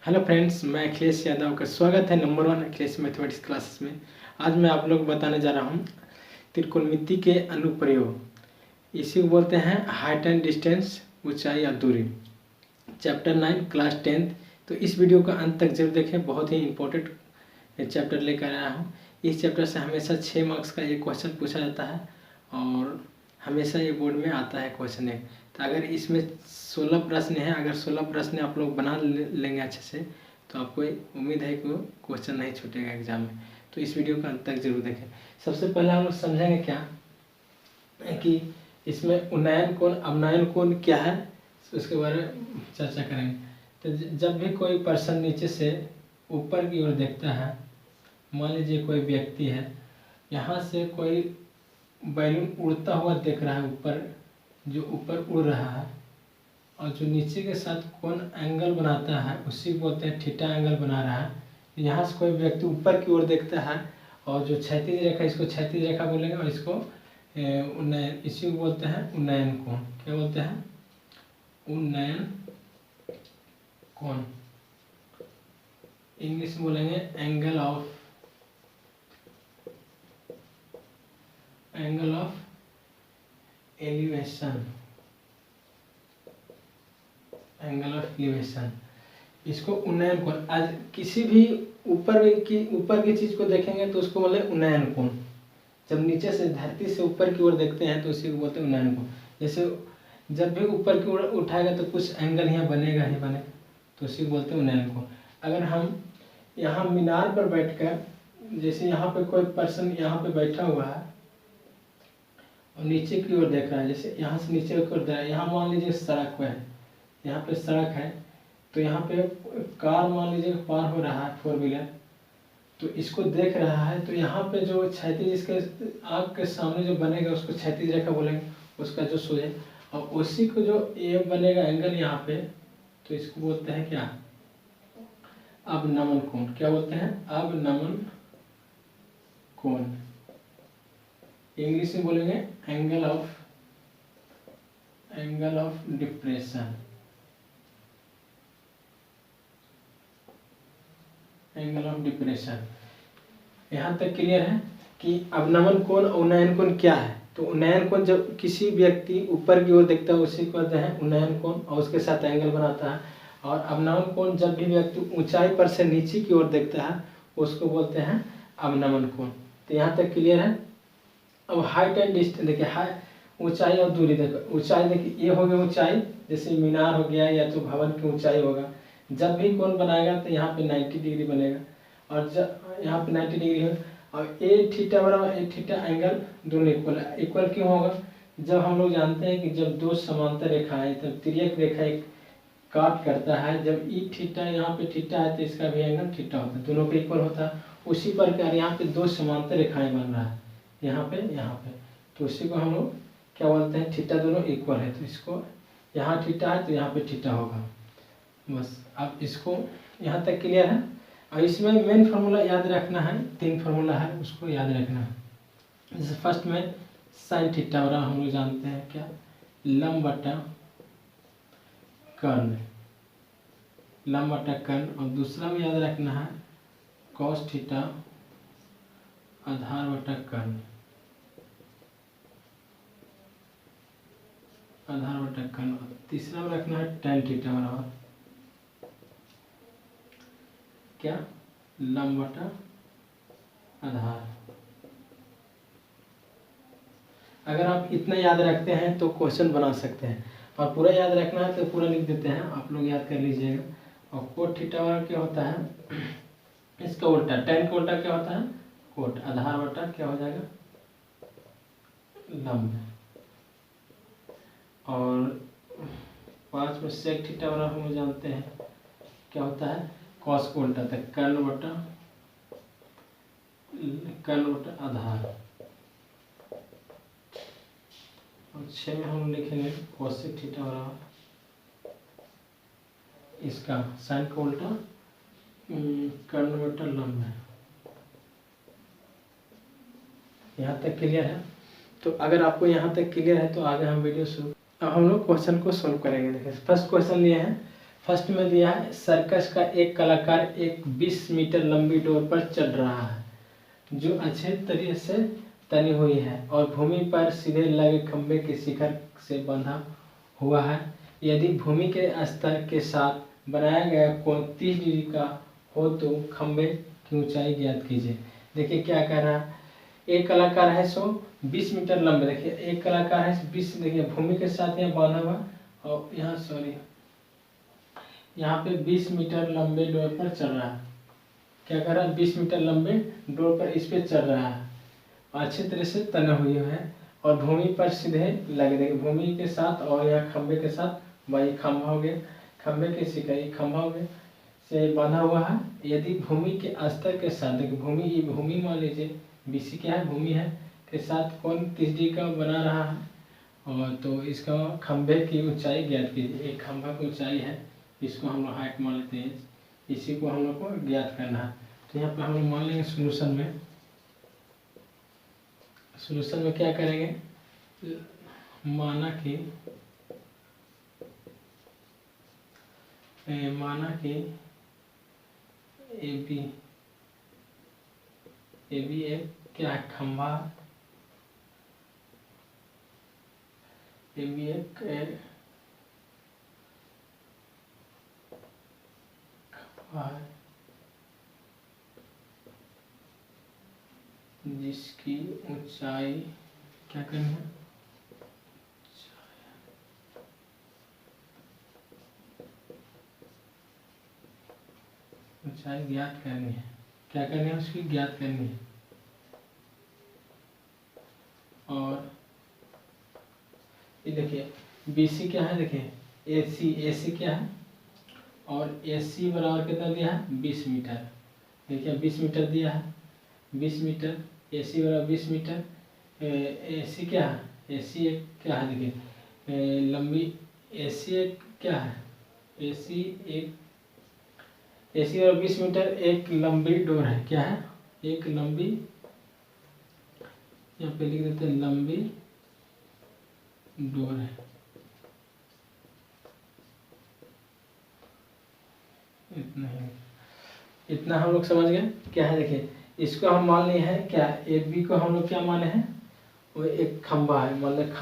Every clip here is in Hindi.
हेलो फ्रेंड्स, मैं अखिलेश यादव का स्वागत है नंबर 1 अखिलेश मैथमेटिक्स क्लासेस में। आज मैं आप लोग को बताने जा रहा हूँ त्रिकोणमिति के अनुप्रयोग। इसी को बोलते हैं हाइट एंड डिस्टेंस, ऊंचाई और दूरी। Chapter 9 class 10th। तो इस वीडियो का अंत तक जरूर देखें, बहुत ही इंपॉर्टेंट चैप्टर लेकर आया हूँ। इस चैप्टर से हमेशा 6 मार्क्स का एक क्वेश्चन पूछा जाता है और हमेशा ये बोर्ड में आता है क्वेश्चन एक। तो अगर इसमें 16 प्रश्न हैं, अगर 16 प्रश्न आप लोग बना लेंगे अच्छे से, तो आपको उम्मीद है कि क्वेश्चन नहीं छूटेगा एग्जाम में। तो इस वीडियो का अंत तक जरूर देखें। सबसे पहले हम लोग समझेंगे क्या कि इसमें उन्नयन कोण अवनयन कोण क्या है, उसके बारे में चर्चा करेंगे। तो जब भी कोई पर्सन नीचे से ऊपर की ओर देखता है, मान लीजिए कोई व्यक्ति है, यहाँ से कोई बैलून उड़ता हुआ देख रहा है, ऊपर जो ऊपर उड़ रहा है, और जो नीचे के साथ कोण एंगल बनाता है उसी को बोलते हैं थीटा एंगल बना रहा है। यहाँ से कोई व्यक्ति ऊपर की ओर देखता है और जो क्षैतिज रेखा, इसको क्षैतिज रेखा बोलेंगे और इसको उन्नयन, इसी को बोलते हैं उन्नयन कोण। क्या बोलते हैं? उन्नयन कोण। इंग्लिश में बोलेंगे angle of elevation. Angle of elevation, इसको उन्नयन कोण। आज किसी भी ऊपर की चीज को देखेंगे तो उसको बोले उन्नयन कोण। जब नीचे से धरती से ऊपर की ओर देखते हैं तो उसी को बोलते हैं उन्नयन कोण। जैसे जब भी ऊपर की ओर उठाएगा तो कुछ एंगल यहाँ बनेगा ही बनेगा, तो उसी को बोलते हैं उन्नयन कोण। अगर हम यहाँ मीनार पर बैठकर, जैसे यहाँ पे कोई पर्सन यहाँ पे बैठा हुआ है और नीचे की ओर देख रहा है, जैसे यहाँ से नीचे की ओर देख रहा है, यहाँ मान लीजिए सड़क है, यहाँ पे सड़क है, तो यहाँ पे कार मान लीजिए पार हो रहा है, 4 व्हीलर, तो इसको देख रहा है, तो यहाँ पे जो क्षैतिज इसके आँख के सामने जो बनेगा उसको क्षैतिज रेखा बोलेंगे, उसका जो सोए, और उसी को जो ये बनेगा एंगल यहाँ पे, तो इसको बोलते हैं क्या? अवनमन कोण। क्या बोलते हैं? अवनमन कोण। इंग्लिश में बोलेंगे angle of depression. Angle of depression. यहाँ तक क्लियर है कि अवनमन कोण और उन्नयन कोण क्या है? तो उन्नयन कोण जब किसी व्यक्ति ऊपर की ओर देखता है उसी को कहते हैं उन्नयन कोण और उसके साथ एंगल बनाता है। और अवनमन कोण जब भी व्यक्ति ऊंचाई पर से नीचे की ओर देखता है उसको बोलते हैं अवनमन कोण। तो यहाँ तक क्लियर है। अब हाइट एंड डिस्टेंस देखिए, ऊंचाई और दूरी देखो। ऊंचाई देखिए, ये हो गया ऊंचाई, जैसे मीनार हो गया या तो भवन की ऊंचाई होगा। जब भी कोण बनाएगा तो यहाँ पे 90 डिग्री बनेगा, और जब यहाँ पे 90 डिग्री है, और ए थीटा बराबर ए थीटा एंगल दोनों इक्वल है। इक्वल क्यों होगा? जब हम लोग जानते हैं कि जब दो समांतर रेखाएं, तब तिर्यक रेखा एक काट करता है, जब ई थीटा यहाँ पे थीटा है तो इसका भी एंगल थीटा होता है, दोनों का इक्वल होता है। उसी प्रकार यहाँ पे दो समांतर रेखाएं बन रहा है, यहाँ पे, तो उसी को हम लोग क्या बोलते हैं? थीटा दोनों इक्वल है, तो इसको यहाँ थीटा है तो यहाँ पे थीटा होगा। बस अब इसको यहाँ तक क्लियर है। और इसमें मेन फार्मूला याद रखना है, 3 फार्मूला है, उसको याद रखना है। जैसे फर्स्ट में साइन थीटा हो रहा, हम लोग जानते हैं क्या? लंब बटा कर्ण, लंब बटा कर्ण। और दूसरा में याद रखना है कॉस थीटा आधार बटा कर्ण, आधार बटा कर्ण। तीसरा में रखना है tan थीटा बराबर क्या? लंब बटा आधार। अगर आप इतना याद रखते हैं तो क्वेश्चन बना सकते हैं, और पूरा याद रखना है तो पूरा लिख देते हैं, आप लोग याद कर लीजिएगा। और कोट थीटा वाला क्या होता है? इसका उल्टा, tan का उल्टा क्या होता है? कोट। आधार बटा क्या हो जाएगा? लंब। और 5 में सेक थीटा वाला हम लोग जानते हैं क्या होता है? कॉस को उल्टा था, कर्ण बटा आधार। और 6 में हम लिखेंगे कोसेक थीटा बराबर इसका साइन का उल्टा कर्ण बटा लंब है। यहाँ तक क्लियर है? तो अगर आपको यहाँ तक क्लियर है तो आगे हम वीडियो शुरू। अब हम लोग क्वेश्चन को सोल्व करेंगे। देखिए फर्स्ट क्वेश्चन लिए हैं, फर्स्ट में दिया है सर्कस का एक कलाकार एक 20 मीटर लंबी डोर पर चढ़ रहा है जो अच्छे तरीके से तनी हुई है और भूमि पर सीधे लगे खंभे के शिखर से बंधा हुआ है। यदि भूमि के स्तर के साथ बनाया गया कोण 30 डिग्री का हो तो खंभे की ऊंचाई ज्ञात कीजिए। देखिए क्या कह रहा है, एक कलाकार है 20 मीटर लंबे। देखिए एक कलाकार है 20, देखिए भूमि के साथ यहाँ बांधा हुआ और यहाँ सॉरी यहाँ पे 20 मीटर लंबे डोर पर चढ़ रहा है। क्या कर रहा है, 20 मीटर लंबे डोर पर इस पे चढ़ रहा है, अच्छी तरह से तना हुई है और भूमि पर सीधे लगे। देखिए भूमि के साथ और यहाँ खंबे के साथ वही खंभा हो गया, खंबे के शिखर खंभा हो गया से बंधा हुआ है। यदि भूमि के स्तर के साथ, देखिए भूमि मान लीजिए बीसी क्या है, भूमि है के साथ कोण 30 डिग्री का बना रहा है और तो इसका खंभे की ऊंचाई ज्ञात कीजिए। एक खंभा की ऊंचाई है, इसको हम लोग हाइट मान लेते हैं, इसी को हम लोग को ज्ञात करना है। तो यहाँ पर हम लोग मान लेंगे सोल्यूशन में क्या करेंगे, माना कि ए बी एक क्या है, खंभा, ए बी एक खंभा है जिसकी ऊंचाई क्या करनी है, ऊंचाई ज्ञात करनी है। क्या करनी है, उसकी ज्ञात करनी है। और ये देखिए BC क्या है, देखिए AC क्या है और AC बराबर कितना दिया है 20 मीटर। देखिए 20 मीटर दिया है, 20 मीटर AC बराबर 20 मीटर। AC क्या है, AC एक क्या है, देखिए लंबी AC एक क्या है, AC बराबर 20 मीटर एक लंबी डोर है। क्या है, एक लंबी, यहाँ पे लिख देते हैं लंबी डोर है। इतना हम लोग समझ गए क्या है। देखिए इसको हम मान लिए हैं क्या, एक बी को हम लोग क्या माने हैं, वो एक खंभा है, मतलब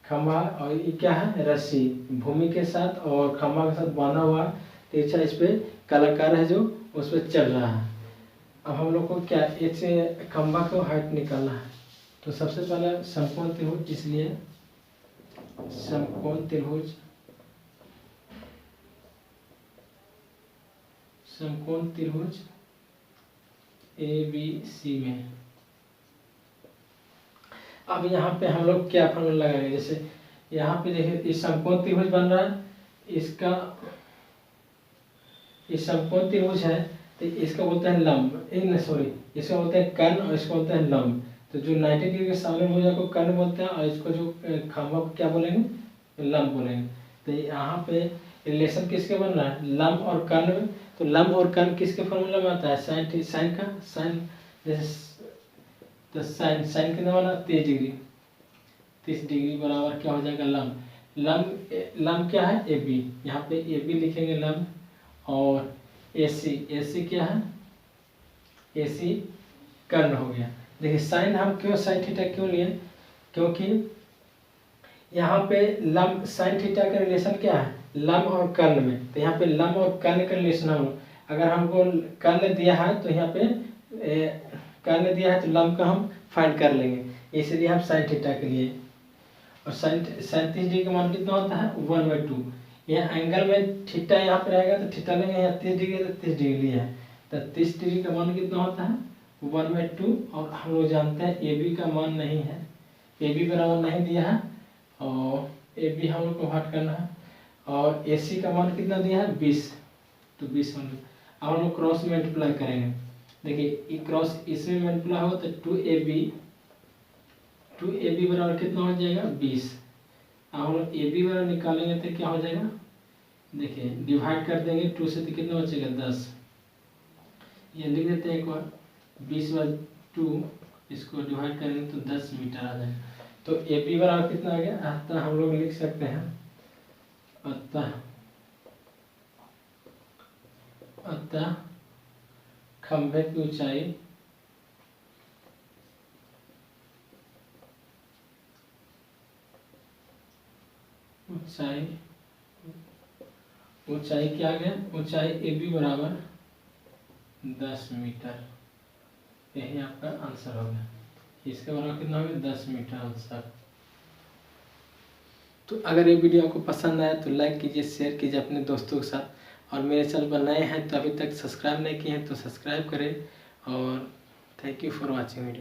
खंभा और ये क्या है रस्सी, भूमि के साथ और खंभा के साथ बांधा हुआ है। तो अच्छा इस पे कलाकार है जो उस पर चढ़ रहा है। अब हम लोग को क्या एक खंभा को हाइट निकालना है। तो सबसे पहले समकोण त्रिभुज, इसलिए समकोण त्रिभुज ABC में। अब यहाँ पे हम लोग क्या फॉर्मूला लगाएंगे, जैसे यहाँ पे देखिए इस समकोण त्रिभुज बन रहा है, इसका इस समकोण त्रिभुज है तो इसका बोलते हैं लंब, इसका बोलते हैं कर्ण और इसको बोलते हैं लंब। तो जो 90 डिग्री के सामने भुजा को कर्ण बोलते हैं और इसको जो खंभा को क्या बोलेंगे, लंब बोलेंगे। तो यहाँ पे रिलेशन किसके बन रहा है, लंब और कर्ण में। तो लंब और कर्ण किसके फॉर्मूला में आता है, साइन जैसे, तो साइन कितना बना 30 डिग्री बराबर क्या हो जाएगा लंब क्या है AB, यहाँ पे AB लिखेंगे लंब। और AC क्या है, AC कर्ण हो गया। देखिए साइन हम क्यों साइन थीटा क्यों लिए, क्योंकि यहाँ पे लंब साइन थीटा का रिलेशन क्या है लंब और कर्ण में। तो यहाँ पे लंब और कर्ण का रिलेशन हम, अगर हमको कर्ण दिया है तो यहाँ पे कर्ण दिया है तो लंब का हम फाइंड कर लेंगे, इसलिए हम साइन थीटा के लिए। और साइन 30 डिग्री का मान कितना होता है 1/2। यहाँ एंगल में थीटा यहाँ पे रहेगा तो थीटा लेंगे, यहाँ 30 डिग्री तो 30 डिग्री लिया है तो 30 डिग्री का मान कितना होता है 1/2। और हम लोग जानते हैं AB का मान नहीं है, AB बराबर नहीं दिया है और AB हम लोग को हट करना है। और AC का मान कितना दिया है 20, तो 20 हम लोग क्रॉस मल्टीप्लाई करेंगे। देखिए ये क्रॉस इसमें मल्टीप्लाई होगा तो 2AB बराबर कितना हो जाएगा 20। हम लोग AB बराबर निकालेंगे तो क्या हो जाएगा, देखिए डिवाइड कर देंगे 2 से तो कितना बचेगा 10। ये लिख देते हैं एक बार 20/2, इसको डिवाइड करेंगे तो 10 मीटर आ जाएगा। तो AB बराबर कितना आ गया, अतः हम लोग लिख सकते हैं, अतः अतः खंभे की ऊंचाई ऊंचाई क्या आ गया, ऊंचाई AB बराबर 10 मीटर। यही आपका आंसर होगा। इसके बराबर कितना होगा, 10 मीटर आंसर। तो अगर ये वीडियो आपको पसंद आया तो लाइक कीजिए, शेयर कीजिए अपने दोस्तों के साथ, और मेरे चैनल पर नए हैं तो अभी तक सब्सक्राइब नहीं किए हैं तो सब्सक्राइब करें। और thank you for watching video.